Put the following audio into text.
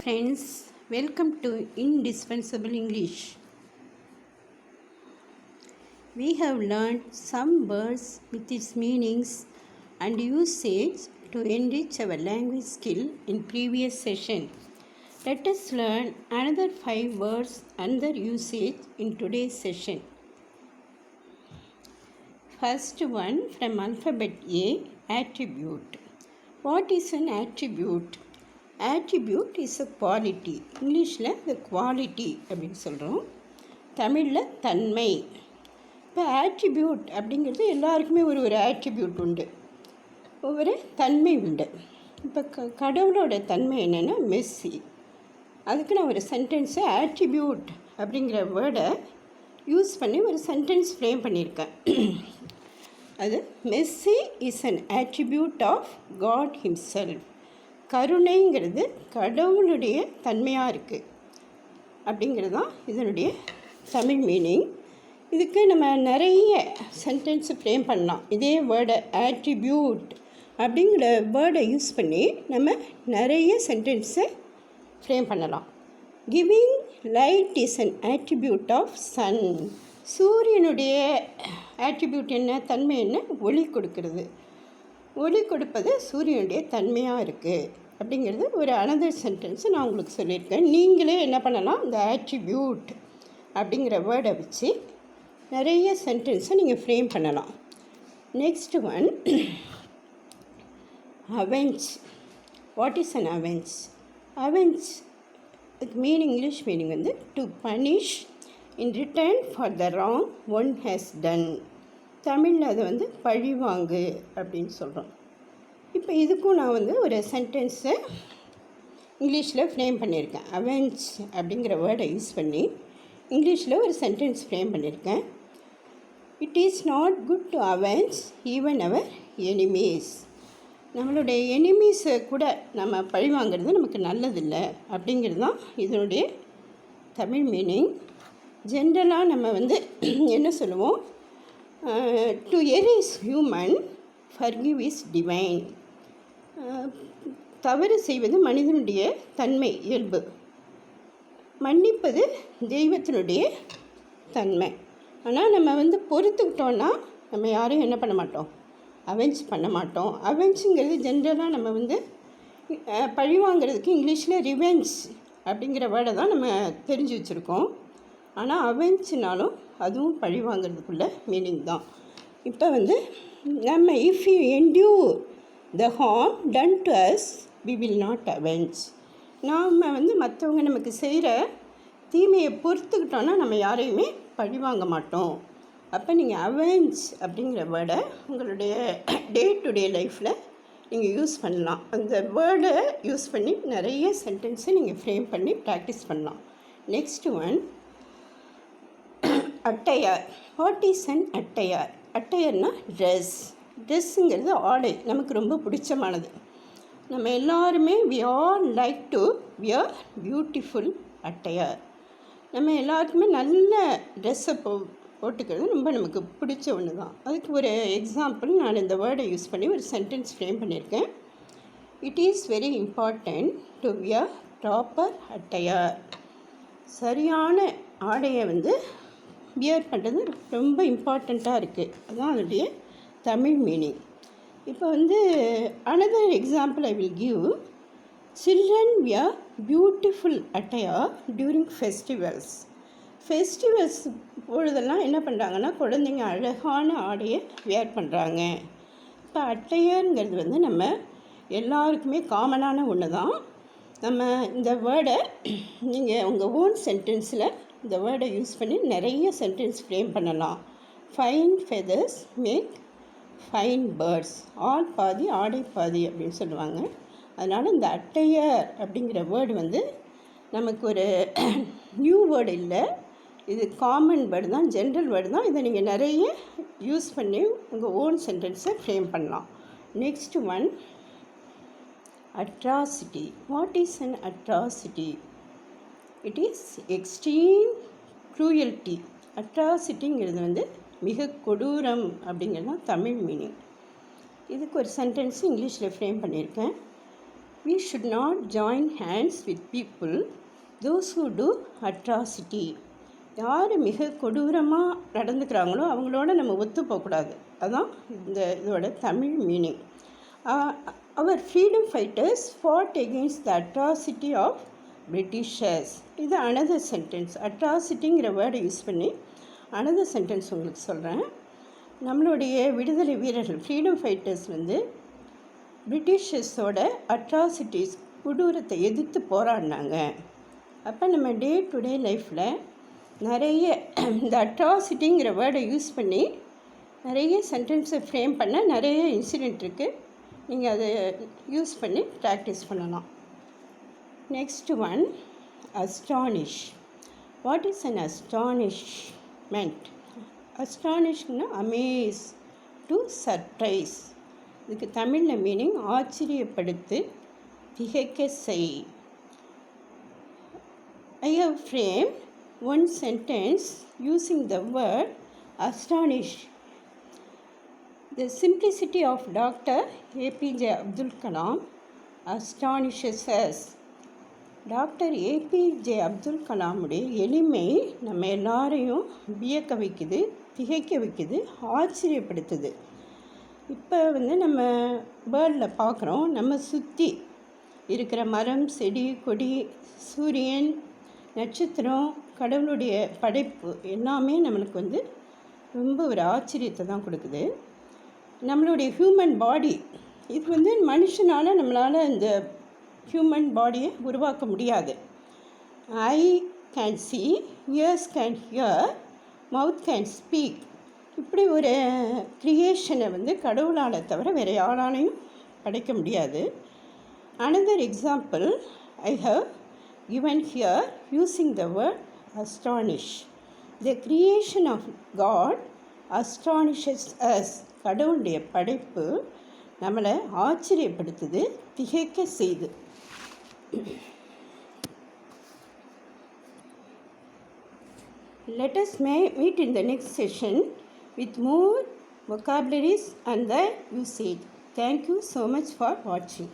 friends, welcome to Indispensable English. We have learned some words with its meanings and usage to enrich our language skill in previous session. Let us learn another 5 words and their usage in today's session. First one from alphabet A, attribute. What is an attribute? Attribute is a quality. இங்கிலீஷில் the quality அப்படின்னு சொல்கிறோம், தமிழில் தன்மை. இப்போ attribute அப்படிங்கிறது எல்லாருக்குமே ஒரு attribute உண்டு, ஒவ்வொரு தன்மை உண்டு. இப்போ கடவுளோட தன்மை என்னென்னா மெஸ்ஸி. அதுக்கு நான் ஒரு சென்டென்ஸை ஆட்ரிபியூட் அப்படிங்கிற வேர்டை யூஸ் பண்ணி ஒரு சென்டென்ஸ் ஃப்ரேம் பண்ணியிருக்கேன். அது mercy is an attribute of God himself. கருணைங்கிறது கடவுளுடைய தன்மையாக இருக்குது அப்படிங்கிறது தான் இதனுடைய தமிழ் மீனிங். இதுக்கு நம்ம நிறைய சென்டென்ஸ் ஃப்ரேம் பண்ணலாம். இதே வேர்டை ஆட்ரிபியூட் அப்படிங்கிற வேர்டை யூஸ் பண்ணி நம்ம நிறைய சென்டென்ஸை ஃப்ரேம் பண்ணலாம். Giving light is an attribute of sun. சூரியனுடைய ஆட்ரிபியூட் என்ன, தன்மை என்ன? ஒளி கொடுக்கறது. ஒளி கொடுப்பது சூரியனுடைய தன்மையாக இருக்குது அப்படிங்கிறது ஒரு அனதர் சென்டென்ஸை நான் உங்களுக்கு சொல்லியிருக்கேன். நீங்களே என்ன பண்ணலாம், இந்த ஆட்ரிபியூட் அப்படிங்கிற வேர்டை வச்சு நிறைய சென்டென்ஸை நீங்கள் ஃப்ரேம் பண்ணலாம். Next one, avenge. What is an avenge? Avenge meaning, English meaning வந்து to punish in return for the wrong one has done. தமிழில் அதை வந்து பழிவாங்கு அப்படின்னு சொல்கிறோம். இப்போ இதுக்கும் நான் வந்து ஒரு சென்டென்ஸை இங்கிலீஷில் ஃப்ரேம் பண்ணியிருக்கேன். அவெஞ்ச் அப்படிங்கிற வேர்டை யூஸ் பண்ணி இங்கிலீஷில் ஒரு சென்டென்ஸ் ஃப்ரேம் பண்ணியிருக்கேன். It is not good to avenge even our enemies. நம்மளுடைய எனிமீஸை கூட நம்ம பழிவாங்கிறது நமக்கு நல்லதில்லை அப்படிங்கிறது தான் இதனுடைய தமிழ் மீனிங். ஜென்ரலாக நம்ம வந்து என்ன சொல்லுவோம், to err is human, forgive is divine. தவறு செய்வது மனிதனுடைய தன்மை, இயல்பு. மன்னிப்பது தெய்வத்தினுடைய தன்மை. ஆனால் நம்ம வந்து பொறுத்துக்கிட்டோன்னா நம்ம யாரையும் என்ன பண்ண மாட்டோம், அவெஞ்ச் பண்ண மாட்டோம். அவெஞ்சுங்கிறது ஜென்ரலாக நம்ம வந்து பழிவாங்கிறதுக்கு இங்கிலீஷில் ரிவெஞ்ச் அப்படிங்கிற வேர்டை தான் நம்ம தெரிஞ்சு வச்சுருக்கோம். ஆனால் அவெஞ்சுனாலும் அதுவும் பழிவாங்கிறதுக்குள்ள மீனிங் தான். இப்போ வந்து நம்ம if you endure the harm done to us we will not avenge. நாம் வந்து மற்றவங்க நமக்கு செய்கிற தீமையை பொறுத்துக்கிட்டோன்னா நம்ம யாரையுமே பழிவாங்க மாட்டோம். அப்போ நீங்கள் அவெஞ்ச் அப்படிங்கிற வேர்டை உங்களுடைய டே டு டே லைஃப்பில் நீங்கள் யூஸ் பண்ணலாம். அந்த வேர்டை யூஸ் பண்ணி நிறைய சென்டென்ஸை நீங்கள் ஃப்ரேம் பண்ணி ப்ராக்டிஸ் பண்ணலாம். Next one, attire. What is an attire? அட்டையர்னால் ட்ரெஸ். ட்ரெஸ்ஸுங்கிறது ஆடை, நமக்கு ரொம்ப பிடிச்சமானது. நம்ம எல்லாருமே we all like to wear beautiful attire. நம்ம எல்லாருக்குமே நல்ல ட்ரெஸ்ஸை போட்டுக்கிறது ரொம்ப நமக்கு பிடிச்ச ஒன்று தான். அதுக்கு ஒரு எக்ஸாம்பிள் நான் இந்த வேர்டை யூஸ் பண்ணி ஒரு சென்டென்ஸ் ஃப்ரேம் பண்ணியிருக்கேன். It is very important to wear proper attire. சரியான ஆடையை வந்து வியர் பண்ணுறது ரொம்ப இம்பார்ட்டண்ட்டாக இருக்குது. அதுதான் அதனுடைய தமிழ் மீனிங். இப்போ வந்து another example I will give. Children wear beautiful attire during festivals. Festivals பொழுதெல்லாம் என்ன பண்ணுறாங்கன்னா குழந்தைங்க அழகான ஆடையை வியர் பண்ணுறாங்க. இப்போ அட்டையருங்கிறது வந்து நம்ம எல்லாருக்குமே காமனான ஒன்று தான். நம்ம இந்த வேர்டை நீங்கள் உங்கள் ஓன் சென்டென்ஸில் இந்த வேர்டை யூஸ் பண்ணி நிறைய சென்டென்ஸ் ஃப்ரேம் பண்ணலாம். Fine feathers make fine birds. ஆள் பாதி ஆடை பாதி அப்படின்னு சொல்லுவாங்க. அதனால் இந்த அட்டையர் அப்படிங்கிற வேர்டு வந்து நமக்கு ஒரு நியூ வேர்டு இல்லை, இது காமன் வேர்டு தான், ஜென்ரல் வேர்டு தான். இதை நீங்கள் நிறைய யூஸ் பண்ணி உங்கள் ஓன் சென்டென்ஸை ஃப்ரேம் பண்ணலாம். Next one, atrocity. What is an atrocity? It is extreme cruelty. அட்ராசிட்டிங்கிறது வந்து மிக கொடூரம் அப்படிங்கிறது தான் தமிழ் மீனிங். இதுக்கு ஒரு சென்டென்ஸ் இங்கிலீஷில் ஃப்ரேம் பண்ணியிருக்கேன். We should not join hands with people, those who do atrocity. யார் மிக கொடூரமாக நடந்துக்கிறாங்களோ அவங்களோட நம்ம ஒத்து போகக்கூடாது. அதுதான் இதோட தமிழ் மீனிங். அவர் freedom fighters fought against the atrocity of Britishers. இது அனதர் சென்டென்ஸ். அட்ராசிட்டிங்கிற வேர்டை யூஸ் பண்ணி அனதர் சென்டென்ஸ் உங்களுக்கு சொல்கிறேன். நம்மளுடைய விடுதலை வீரர்கள் ஃப்ரீடம் ஃபைட்டர்ஸ் பிரிட்டிஷர்ஸோட அட்ராசிட்டிஸ் கொடூரத்தை எதிர்த்து போராடினாங்க. அப்போ நம்ம டே டு டே லைஃப்பில் நிறைய இந்த அட்ராசிட்டிங்கிற வேர்டை யூஸ் பண்ணி நிறைய சென்டென்ஸை ஃப்ரேம் பண்ண நிறைய இன்சிடெண்ட் இருக்குது. நீங்கள் அதை யூஸ் பண்ணி ப்ராக்டிஸ் பண்ணலாம். Next one, astonish. What is an astonishment? அஸ்டானிஷ்னா அமேஸ், டு சர்ப்ரைஸ். இதுக்கு தமிழில் மீனிங் ஆச்சரியப்படுத்து, திகைக்க செய். I have framed one sentence using the word astonish. The simplicity of Dr. APJ Abdul Kalam astonishes us. Doctor APJ Abdul கலாமுடைய எளிமை நம்ம எல்லாரையும் வியக்க வைக்குது, திகைக்க வைக்குது, ஆச்சரியப்படுத்துது. இப்போ நம்ம வேர்ல்டில் பார்க்குறோம், நம்ம சுற்றி இருக்கிற மரம், செடி, கொடி, சூரியன், நட்சத்திரம், கடவுளுடைய படைப்பு எல்லாமே நம்மளுக்கு ரொம்ப ஒரு ஆச்சரியத்தை தான் கொடுக்குது. நம்மளுடைய ஹியூமன் பாடி, இது மனுஷனால் நம்மளால் இந்த ஹியூமன் பாடியை உருவாக்க முடியாது. Eye can see, ears can hear, mouth can speak. இப்படி ஒரு க்ரியேஷனை கடவுளால் தவிர வேறு யாராலையும் படைக்க முடியாது. Another example I have given here using the word astonish. The creation of God astonishes us. கடவுளுடைய படைப்பு நம்மளை ஆச்சரியப்படுத்துது, திகைக்க செய்து. Let us meet in the next session with more vocabularies and the usage. Thank you so much for watching.